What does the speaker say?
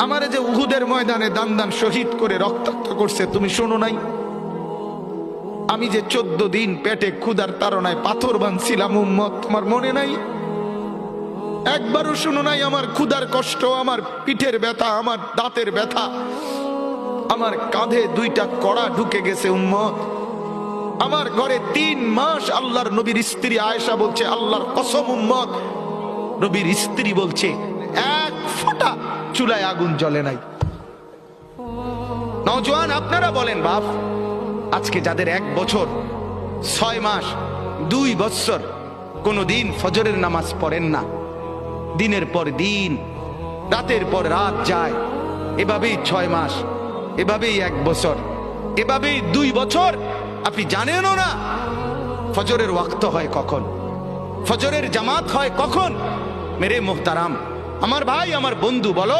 আমারে যে উহুদের ময়দানে দান দান শহীদ করে রক্তাক্ত করছে তুমি শোনো নাই? আমি যে 14 দিন পেটে ক্ষুধার তাড়নায় পাথর বাঁধছিলাম উম্মত, তোমার মনে নাই? একবারও শুনো নাই আমার ক্ষুধার কষ্ট, আমার পিঠের ব্যথা, আমার দাঁতের ব্যথা, আমার কাঁধে 2টা কড়া ঢুকে গেছে উম্মত। আমার ঘরে 3 মাস আল্লাহর নবীর স্ত্রী আয়েশা বলছে, আল্লাহর কসম উম্মত, নবীর স্ত্রী বলছে এক ফোঁটা চুলায় আগুন জ্বলে নাই। নওজোয়ান আপনারা বলেন বাপ, আজকে যাদের 1 বছর 6 মাস 2 বছর কোনদিন ফজরের নামাজ পড়েন না, দিনের পর দিন রাতের পর রাত যায়, এভাবেই 6 মাস, এভাবেই 1 বছর, এভাবেই 2 বছর, আপনি জানেনও না ফজরের ওয়াক্ত হয় কখন, ফজরের জামাত হয় কখন। মেরে মুহতারাম, আমার ভাই, আমার বন্ধু, বলো।